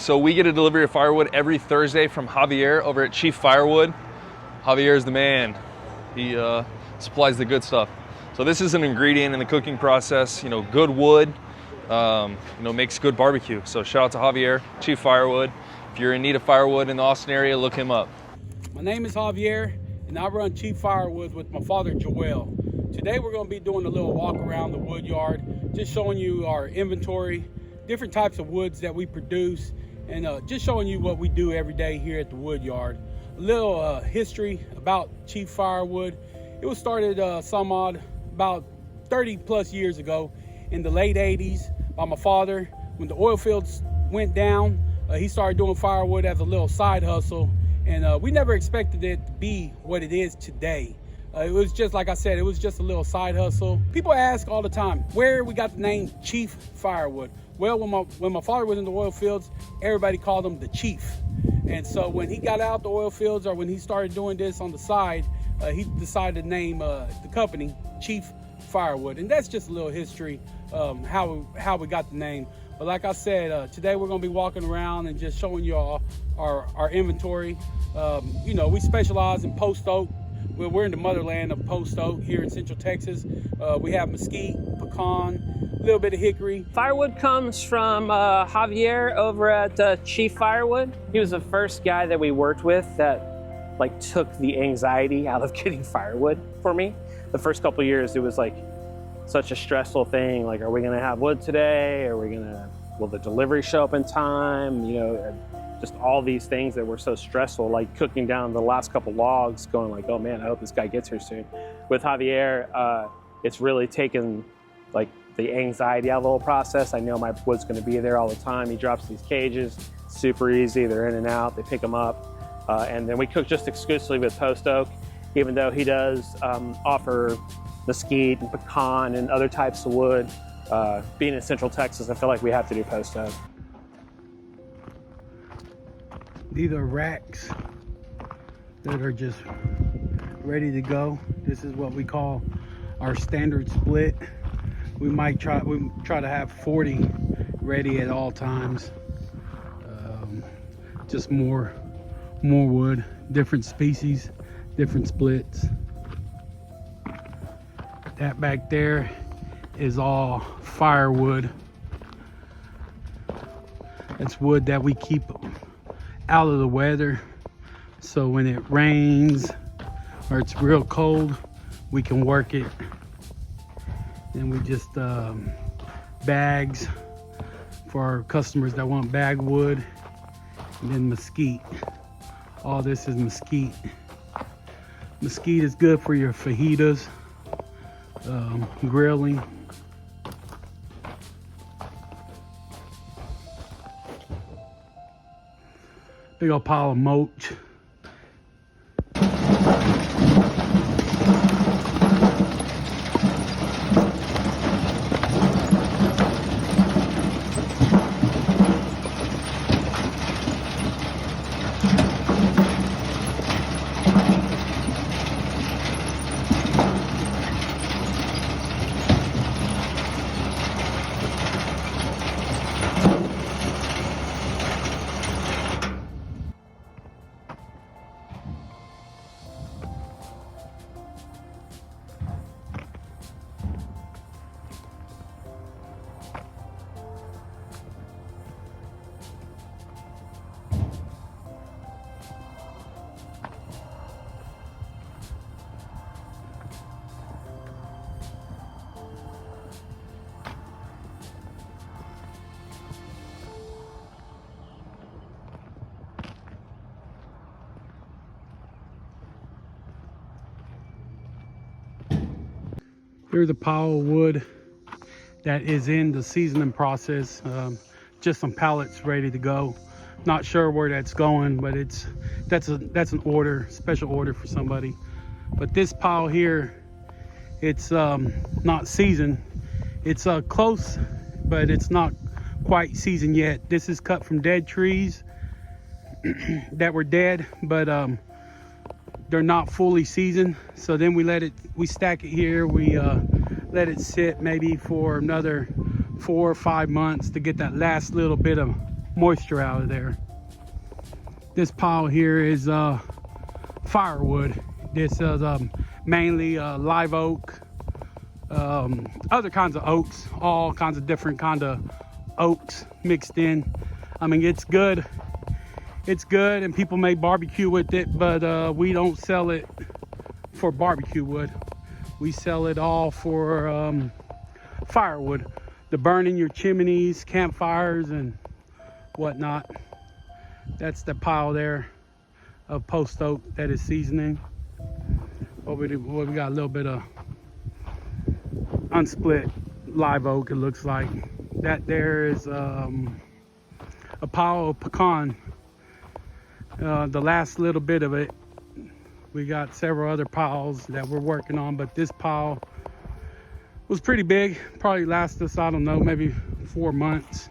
So we get a delivery of firewood every Thursday from Javier over at Chief Firewood. Javier is the man. He supplies the good stuff. So this is an ingredient in the cooking process. Good wood, makes good barbecue. So shout out to Javier, Chief Firewood. If you're in need of firewood in the Austin area, look him up. My name is Javier, and I run Chief Firewood with my father, Joel. Today we're going to be doing a little walk around the wood yard, just showing you our inventory, different types of woods that we produce, and just showing you what we do every day here at the wood yard. A little history about Chief Firewood. It was started about 30 plus years ago in the late 80s by my father. When the oil fields went down, he started doing firewood as a little side hustle, and we never expected it to be what it is today. It was just, like I said, it was just a little side hustle. People ask all the time where we got the name Chief Firewood. Well, when my father was in the oil fields, everybody called him the Chief. And so when he got out the oil fields, or when he started doing this on the side, he decided to name the company Chief Firewood. And that's just a little history, how we got the name. But like I said, today we're going to be walking around and just showing you all our inventory. We specialize in post oak. We're in the motherland of post oak here in Central Texas. We have mesquite, pecan, a little bit of hickory. Firewood comes from Javier over at Chief Firewood. He was the first guy that we worked with that took the anxiety out of getting firewood for me. The first couple of years, it was such a stressful thing. Are we gonna have wood today? Will the delivery show up in time? Just all these things that were so stressful, like cooking down the last couple logs, going oh man, I hope this guy gets here soon. With Javier, it's really taken the anxiety out of the whole process. I know my wood's gonna be there all the time. He drops these cages, super easy, they're in and out, they pick them up. And then we cook just exclusively with post oak, even though he does offer mesquite and pecan and other types of wood. Being in Central Texas, I feel like we have to do post oak. These are racks that are just ready to go. This is what we call our standard split. We try to have 40 ready at all times. Just more wood, different species, different splits. That back there is all firewood. It's wood that we keep out of the weather, so when it rains or it's real cold, we can work it. And we just bags for our customers that want bag wood. And then mesquite. All this is mesquite. Mesquite is good for your fajitas, grilling. Big old pile of mulch. Here's a pile of wood that is in the seasoning process. Just some pallets ready to go. Not sure where that's going, but that's an order, special order for somebody. But this pile here, it's not seasoned. It's close, but it's not quite seasoned yet. This is cut from dead trees that were dead, but they're not fully seasoned. So then we stack it here. We let it sit maybe for another 4 or 5 months to get that last little bit of moisture out of there. This pile here is firewood. This is mainly live oak, other kinds of oaks, all kinds of different kind of oaks mixed in. I mean, it's good. It's good, and people may barbecue with it, but we don't sell it for barbecue wood. We sell it all for firewood to burn in your chimneys, campfires, and whatnot. That's the pile there of post oak that is seasoning. What we got a little bit of unsplit live oak, it looks like. That there is a pile of pecan. The last little bit of it. We got several other piles that we're working on, but this pile was pretty big. Probably last us, I don't know, maybe 4 months.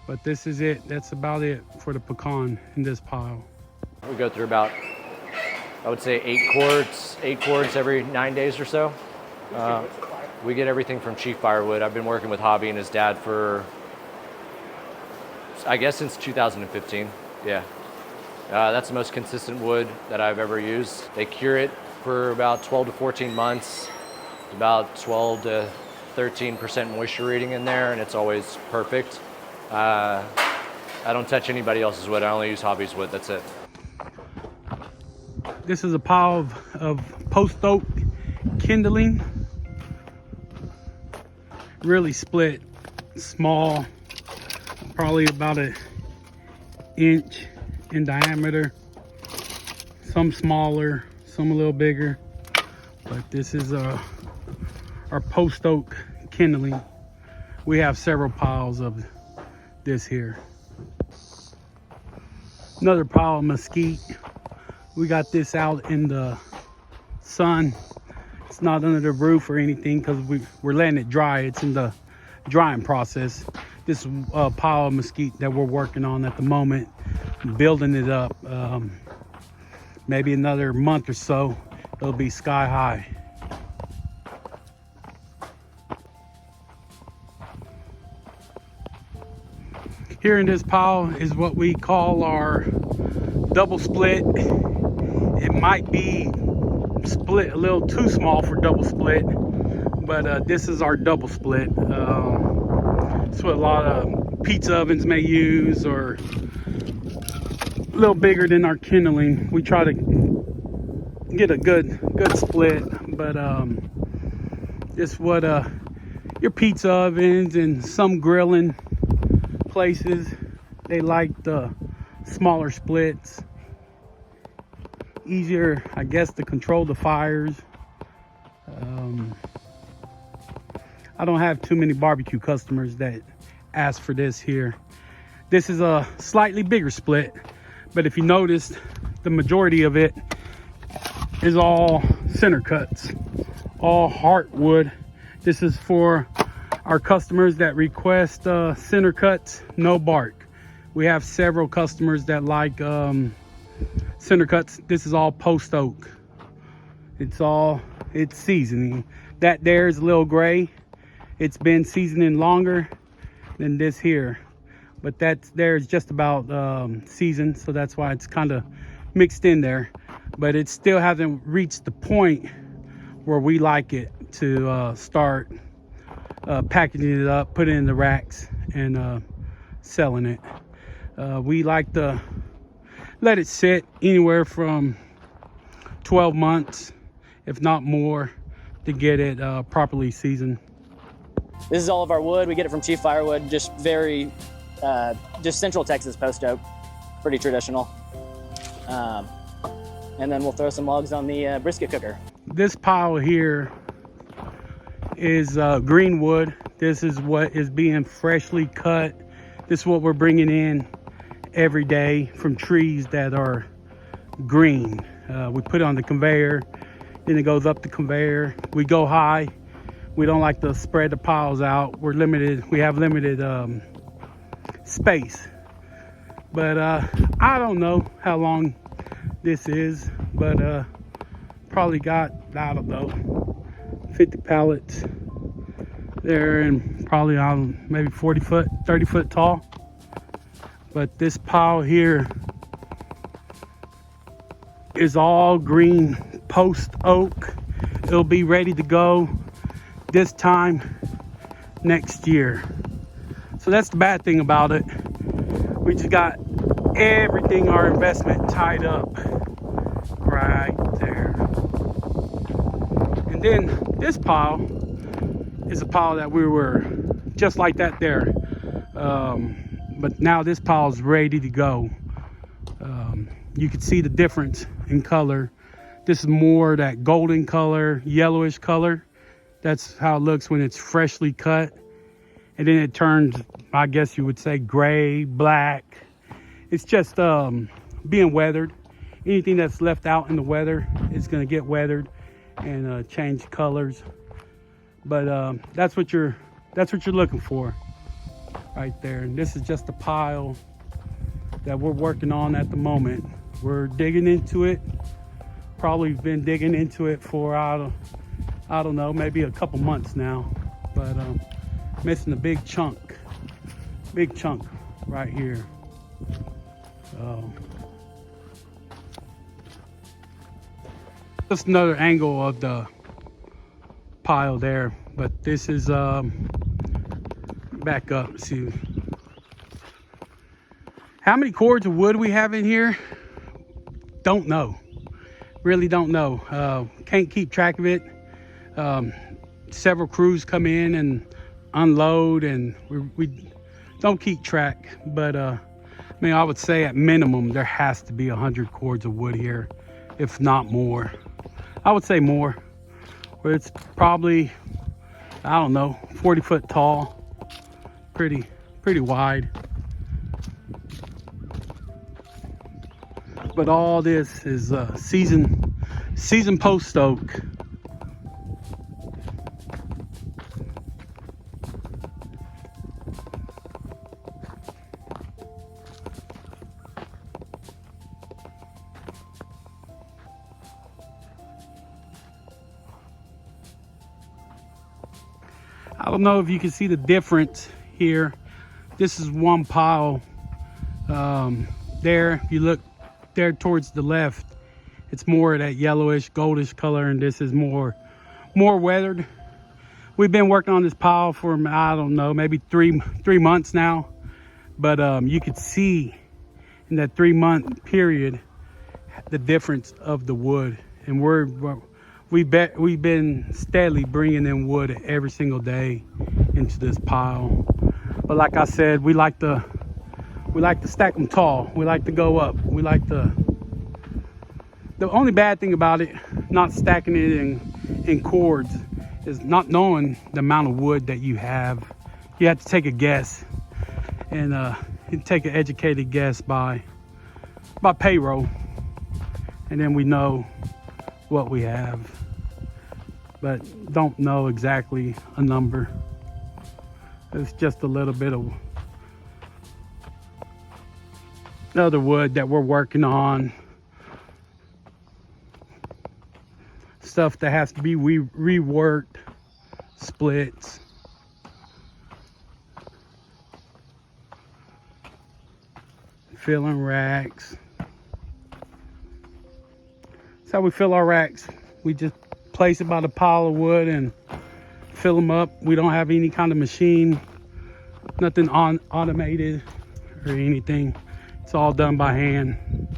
But this is it. That's about it for the pecan in this pile. We go through about, I would say, 8 quarts every 9 days or so. We get everything from Chief Firewood. I've been working with Javi and his dad for, I guess, since 2015. Yeah. That's the most consistent wood that I've ever used. They cure it for about 12 to 14 months, about 12 to 13% moisture reading in there, and it's always perfect. I don't touch anybody else's wood. I only use Javi's wood. That's it. This is a pile of post oak kindling. Really split, small, probably about an inch in diameter. Some smaller, some a little bigger. But this is our post oak kindling. We have several piles of this here. Another pile of mesquite. We got this out in the sun. It's not under the roof or anything because we're letting it dry. It's in the drying process. This pile of mesquite that we're working on at the moment, building it up. Maybe another month or so, it'll be sky high. Here in this pile is what we call our double split. It might be split a little too small for double split, but this is our double split. It's what a lot of pizza ovens may use, or a little bigger than our kindling. We try to get a good split, but it's what your pizza ovens and some grilling places, they like the smaller splits. Easier, I guess, to control the fires. I don't have too many barbecue customers that ask for this here. This is a slightly bigger split, but if you noticed, the majority of it is all center cuts, all heartwood. This is for our customers that request center cuts, no bark. We have several customers that like center cuts. This is all post oak. It's seasoning. That there is a little gray. It's been seasoning longer than this here, but there's just about seasoned, so that's why it's kind of mixed in there. But it still hasn't reached the point where we like it to start packaging it up, put it in the racks, and selling it. We like to let it sit anywhere from 12 months, if not more, to get it properly seasoned. This is all of our wood. We get it from Chief Firewood, just very, just Central Texas post oak, pretty traditional. And then we'll throw some logs on the brisket cooker. This pile here is Greenwood. This is what is being freshly cut. This is what we're bringing in every day from trees that are green. We put it on the conveyor, then it goes up the conveyor. We go high. We don't like to spread the piles out. We're limited. We have limited space. But I don't know how long this is, but probably got, I don't know, 50 pallets there, and probably maybe 40 foot, 30 foot tall. But this pile here is all green post oak. It'll be ready to go this time next year. So that's the bad thing about it. We just got everything, our investment, tied up right there. And then this pile is a pile that we were just like that there. But now this pile is ready to go. You can see the difference in color. This is more that golden color, yellowish color. That's how it looks when it's freshly cut. And then it turns, I guess you would say, gray, black. It's just being weathered. Anything that's left out in the weather is gonna get weathered and change colors. But that's what you're looking for right there. And this is just a pile that we're working on at the moment. We're digging into it. Probably been digging into it for I don't know, maybe a couple months now. But missing a big chunk right here. Just another angle of the pile there, but this is back up. See how many cords of wood we have in here. Don't know, really don't know. Can't keep track of it. Several crews come in and unload, and we don't keep track, but I mean, I would say at minimum there has to be 100 cords of wood here, if not more. I would say more. Where it's probably, I don't know, 40 foot tall, pretty wide. But all this is season post oak. I don't know if you can see the difference here. This is one pile there. If you look there towards the left, it's more of that yellowish, goldish color, and this is more weathered. We've been working on this pile for, I don't know, maybe three months now. But you could see in that 3-month period the difference of the wood, and we've been steadily bringing in wood every single day into this pile. But like I said, we like to stack them tall. We like to go up. The only bad thing about it, not stacking it in cords, is not knowing the amount of wood that you have. You have to take a guess, and you take an educated guess by payroll, and then we know what we have, but don't know exactly a number. It's just a little bit of other wood that we're working on. Stuff that has to be reworked, splits. Filling racks. That's how we fill our racks. We just place it by the pile of wood and fill them up. We don't have any kind of machine, nothing automated or anything. It's all done by hand.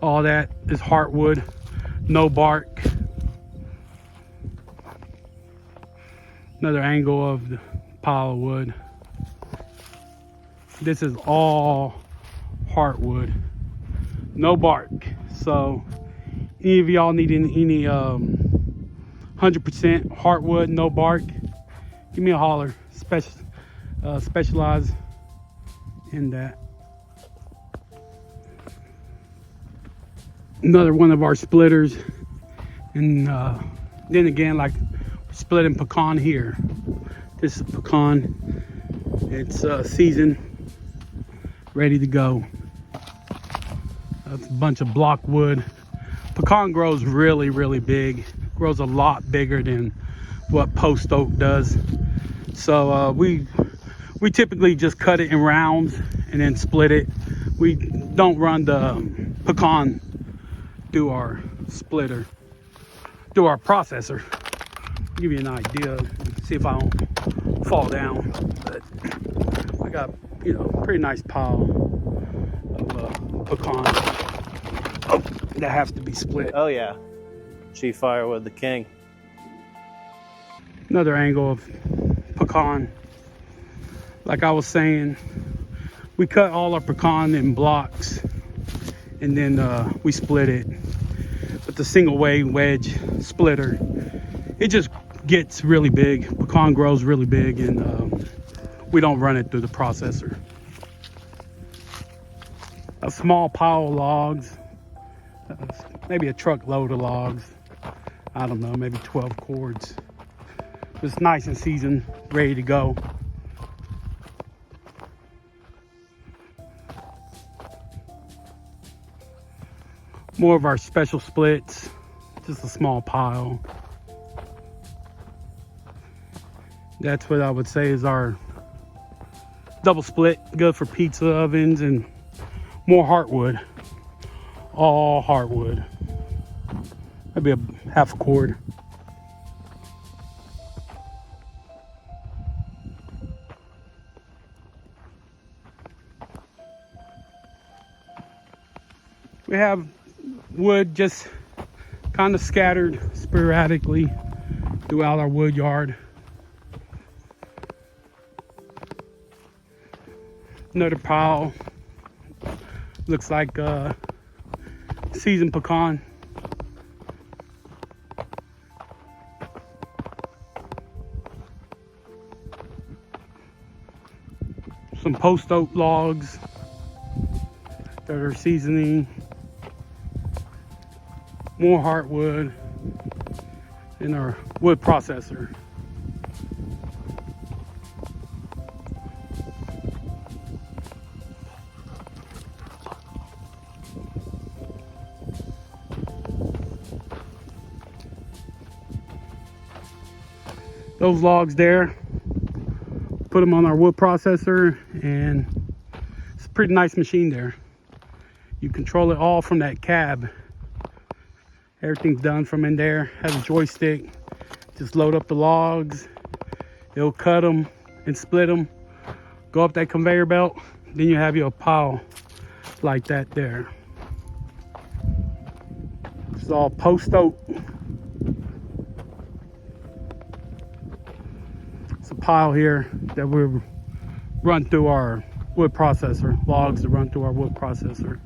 All that is heartwood, no bark. Another angle of the pile of wood. This is all heartwood, no bark. So any of y'all need any 100% heartwood, no bark, give me a holler. Specialize in that. Another one of our splitters, and then again, like splitting pecan here. This is pecan. It's seasoned, ready to go. That's a bunch of block wood. Pecan grows really big. Grows a lot bigger than what post oak does. So we typically just cut it in rounds and then split it. We don't run the pecan through our splitter, through our processor. Give you an idea, see if I don't fall down. But I got, you know, pretty nice pile of pecan. Oh, that has to be split. Oh yeah, Chief Firewood, the king. Another angle of pecan. Like I was saying, we cut all our pecan in blocks, and then we split it with the single way wedge splitter. It just gets really big. Pecan grows really big, and we don't run it through the processor. A small pile of logs, maybe a truckload of logs. I don't know, maybe 12 cords. It's nice and seasoned, ready to go. More of our special splits, just a small pile. That's what I would say is our double split, good for pizza ovens, and more heartwood, all heartwood. Maybe a half a cord. We have wood just kind of scattered sporadically throughout our wood yard. Another pile, looks like seasoned pecan. Some post oak logs that are seasoning. More heartwood in our wood processor. Those logs there, put them on our wood processor, and it's a pretty nice machine there. You control it all from that cab. Everything's done from in there. Has a joystick. Just load up the logs. It'll cut them and split them. Go up that conveyor belt. Then you have your pile like that there. This is all post oak. It's a pile here that we run through our wood processor. Logs that run through our wood processor.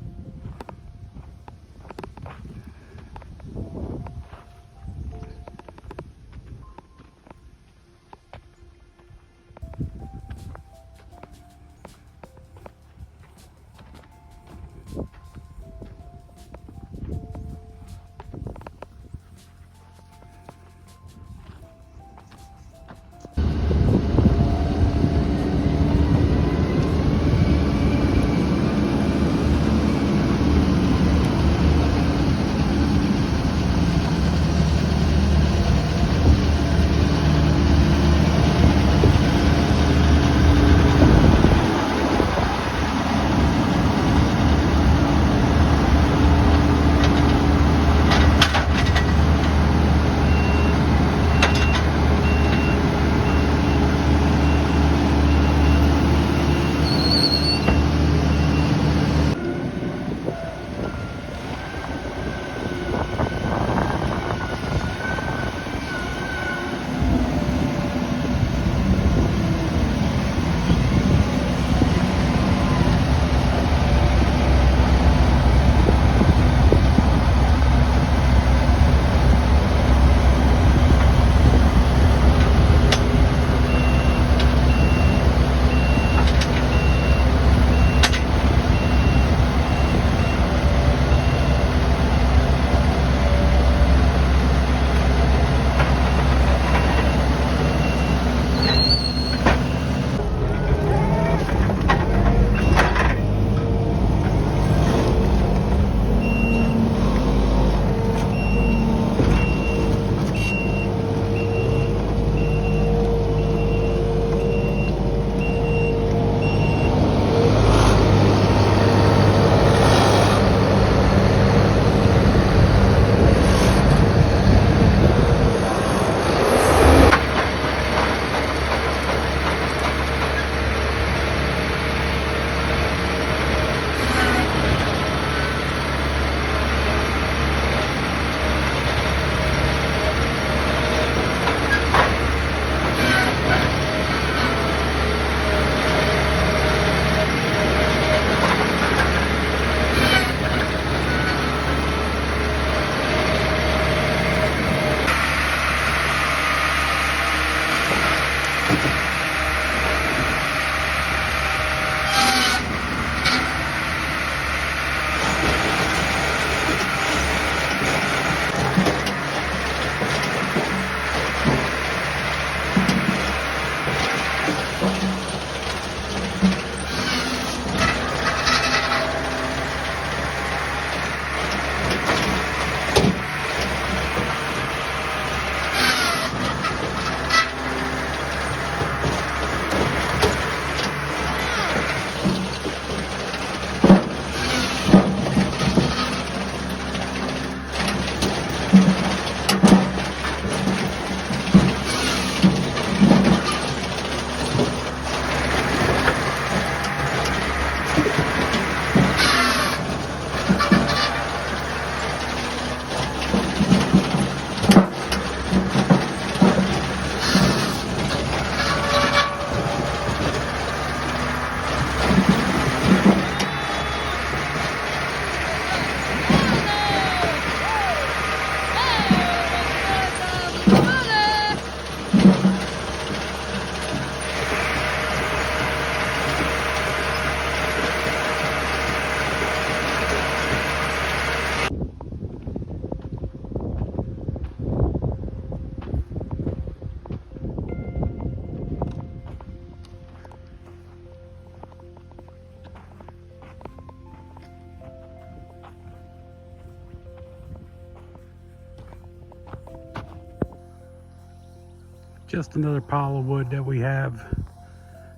Just another pile of wood that we have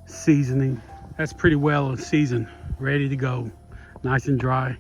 seasoning. That's pretty well seasoned, ready to go, nice and dry.